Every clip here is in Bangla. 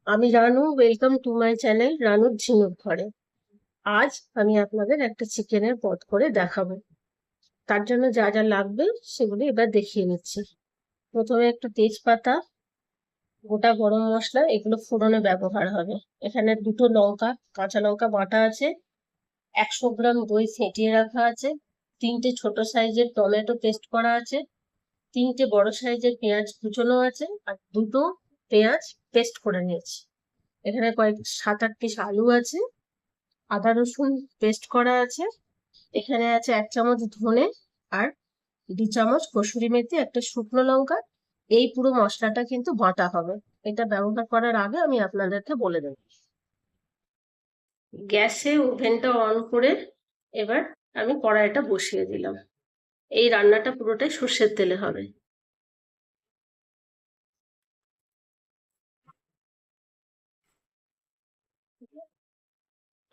আমি Ranu, welcome to my channel রানুর ঝিনুক ঘরে। আজ আমি আপনাদের একটা চিকেনের পদ করে দেখাবো। তার জন্য যা যা লাগবে সেগুলো এবার দেখিয়ে নিচ্ছি। প্রথমে একটু তেজপাতা, গোটা গরম মশলা, এগুলো ফোড়নে ব্যবহার হবে। এখানে দুটো লঙ্কা, কাঁচা লঙ্কা বাটা আছে, 100 গ্রাম দই ফেটিয়ে রাখা আছে, তিনটে ছোট সাইজের টমেটো পেস্ট করা আছে, তিনটে বড় সাইজের পেঁয়াজ কুচোনো আছে, আর দুটো পেঁয়াজ পেস্ট করে নিয়েছি। এখানে 7-8 পিস আলু আছে, আদা রসুন পেস্ট করা আছে, এখানে আছে 1 চামচ ধনে, আর 2 চামচ কসুরি মেথি, একটা শুকনো লঙ্কা। এই পুরো মশলাটা কিন্তু বাটা হবে। এটা ব্যবহার করার আগে আমি আপনাদেরকে বলে দেব। গ্যাসে ওভেনটা অন করে এবার আমি কড়াইটা বসিয়ে দিলাম। এই রান্নাটা পুরোটাই সর্ষের তেলে হবে।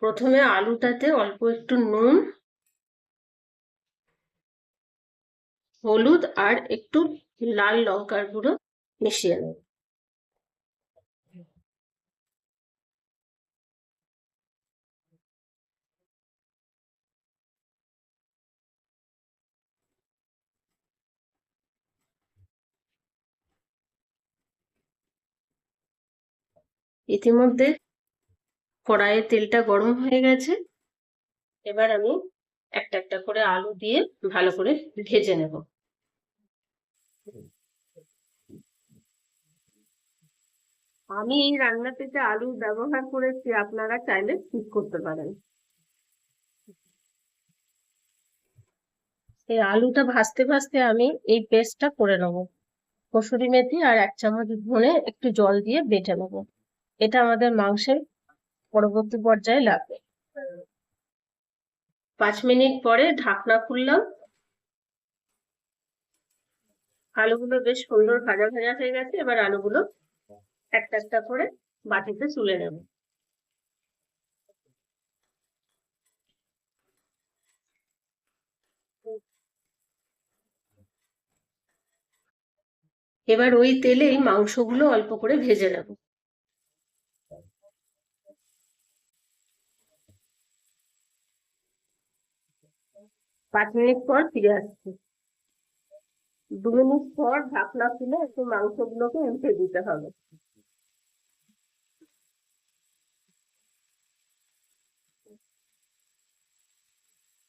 প্রথমে আলুটাতে অল্প একটু নুন, হলুদ আর একটু লাল লঙ্কার গুঁড়ো মিশিয়ে নেব। ইতিমধ্যে কড়াইয়ে তেলটা গরম হয়ে গেছে। এবার আমি একটা একটা করে আলু দিয়ে ভালো করে ভেজে নেব। আমি এই রান্নাটিতে আলু ব্যবহার করেছি, আপনারা চাইলে স্কিপ করতে পারেন। এই আলুটা ভাজতে ভাজতে আমি এই পেস্টটা করে নেব। কসুরি মেথি আর 1 চামচ ধনে একটু জল দিয়ে বেটে নেব। এটা আমাদের মাংসের পরবর্তী পর্যায়ে লাগবে। 5 মিনিট পরে ঢাকনা খুললাম। আলুগুলো বেশ সুন্দর ভাজা ভাজা হয়ে গেছে। এবার আলুগুলো একটা একটা করে বাটিতে তুলে নেব। এবার ওই তেলেই মাংসগুলো অল্প করে ভেজে নেব। 5 মিনিট পর ফিরে আসছি। 2 মিনিট পর ঢাকনা খুলে একটু মাংসগুলোকে উল্টে দিতে হবে।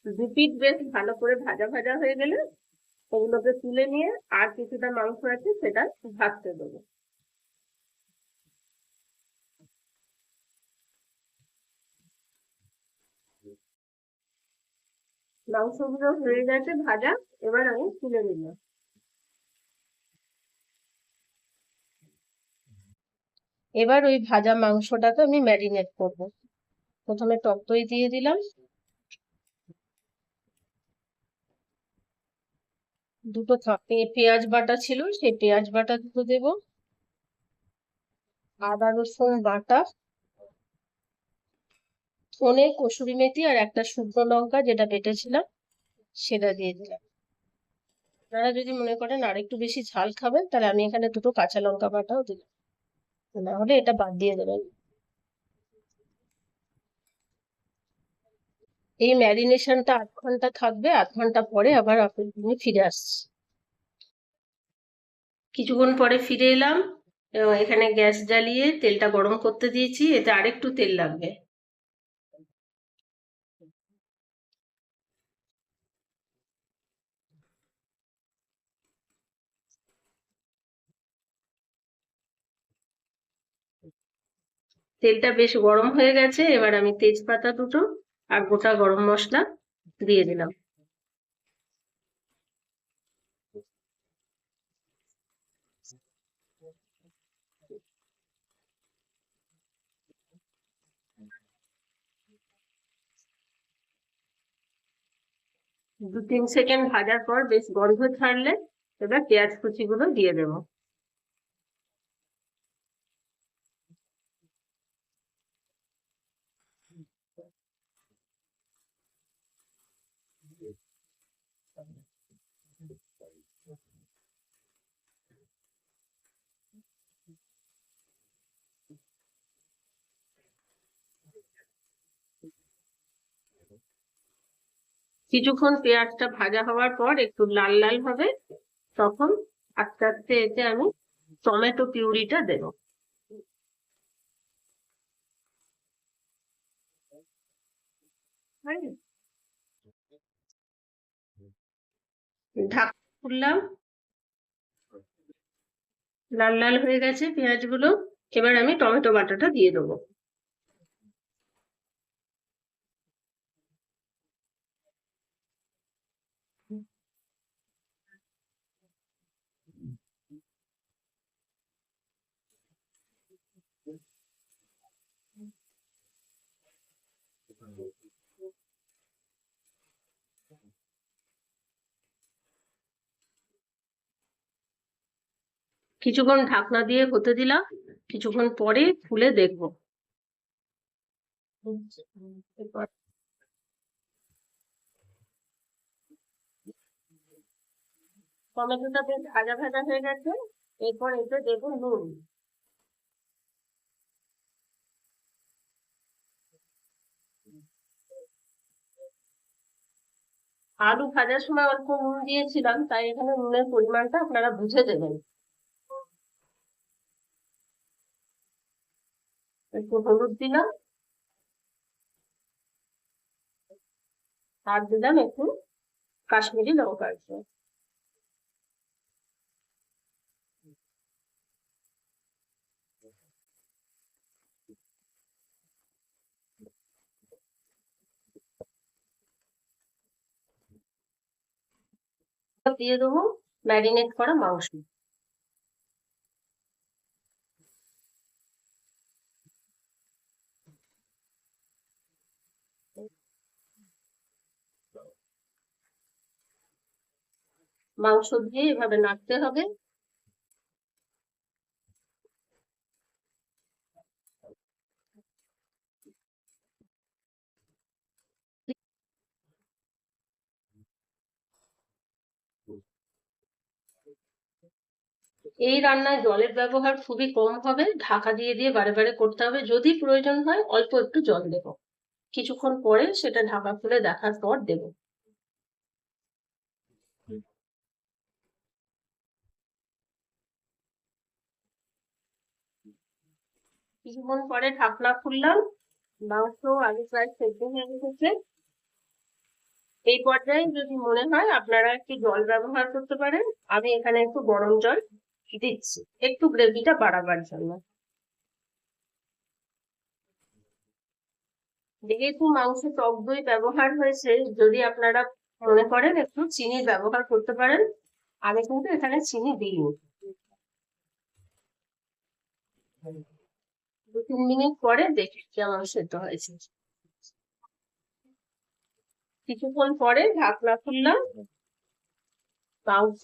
দু পিঠ বেশ ভালো করে ভাজা ভাজা হয়ে গেলে ওগুলোকে তুলে নিয়ে আর কিছুটা মাংস আছে সেটা ভাজতে দেবো। মাংসগুলো হয়ে গেছে ভাজা, এবার আমি তুলে নিলাম। এবার ওই ভাজা মাংসটাকে আমি ম্যারিনেট করব। প্রথমে টক দই দিয়ে দিলাম, দুটো পেঁয়াজ বাটা ছিল সেই পেঁয়াজ বাটা দুটো দেবো, আদা রসুন বাটা, ধনে কসুরি মেথি আর একটা শুকনো লঙ্কা যেটা বেটেছিলাম সেটা দিয়ে দিলাম। আপনারা যদি মনে করেন আর একটু বেশি ঝাল খাবেন তাহলে আমি এখানে দুটো কাঁচা লঙ্কা বাটাও দিলাম, না হলে এটা বাদ দিয়ে দেবেন। এই ম্যারিনেশনটা 8 ঘন্টা থাকবে। 8 ঘন্টা পরে আবার আমি ফিরে আসছি। কিছুক্ষণ পরে ফিরে এলাম এবং এখানে গ্যাস জ্বালিয়ে তেলটা গরম করতে দিয়েছি। এতে আরেকটু তেল লাগবে। তেলটা বেশ গরম হয়ে গেছে। এবার আমি তেজপাতা দুটো আর গোটা গরম মশলা দিয়ে দিলাম। 2-3 সেকেন্ড ভাজার পর বেশ গন্ধ ছাড়লে এবার পেঁয়াজ কুচিগুলো দিয়ে দেবো। কিছুক্ষণ পেঁয়াজটা ভাজা হওয়ার পর একটু লাল লাল হবে, তখন আস্তে আস্তে এতে আমি টমেটো পিউরিটা দেবো। ঢাকা খুললাম, লাল লাল হয়ে গেছে পেঁয়াজগুলো। এবার আমি টমেটো বাটাটা দিয়ে দেবো। কিছুক্ষণ ঢাকনা দিয়ে হতে দিলাম, কিছুক্ষণ পরে খুলে দেখবো। এরপর টমেটোটা বেশ ভাজা ভাজা হয়ে গেছে, এরপর এতে দেবো নুন। আলু ভাজার সময় অল্প নুন দিয়েছিলাম, তাই এখানে নুনের পরিমাণটা আপনারা বুঝে দেবেন। একটু হলুদ দিলাম, আর দিলাম একটু কাশ্মীরি লঙ্কার গুঁড়ো। দিয়ে দেবো ম্যারিনেট করা মাংস। মাংস দিয়ে এভাবে নাড়তে হবে। এই রান্নায় জলের ব্যবহার খুবই কম হবে, ঢাকা দিয়ে দিয়ে বারে বারে করতে হবে, যদি প্রয়োজন হয় অল্প একটু জল দেবো। কিছুক্ষণ পরে সেটা ঢাকা খুলে দেখার পর দেবো। কিছুক্ষণ পরে ঢাকনা খুললাম, মাংস আগে প্রায় সেদ্ধ হয়ে গেছে। এই পর্যায়ে যদি মনে হয় আপনারা একটু জল ব্যবহার করতে পারেন। আমি এখানে একটু গরম জল দিচ্ছি একটু গ্রেভিটা বাড়াবার জন্য। যেহেতু মাংসে টক দই ব্যবহার হয়েছে, যদি আপনারা মনে করেন একটু চিনির ব্যবহার করতে পারেন। আমি কিন্তু এখানে চিনি দিইনি। 2-3 মিনিট পরে দেখি কেমন সেদ্ধ হয়েছে। কিছুক্ষণ পরে ঢাকনা খুললাম, মাংস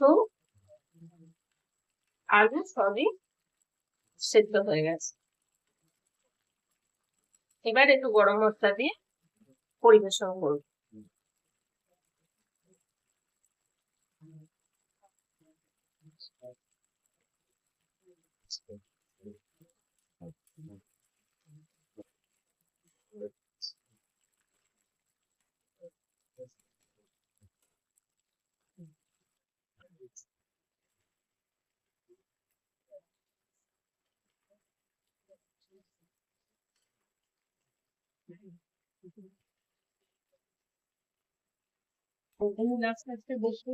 আলু সবই সেদ্ধ হয়ে গেছে। এবার একটু গরম মশলা দিয়ে পরিবেশন করব। লাস্ট বেশি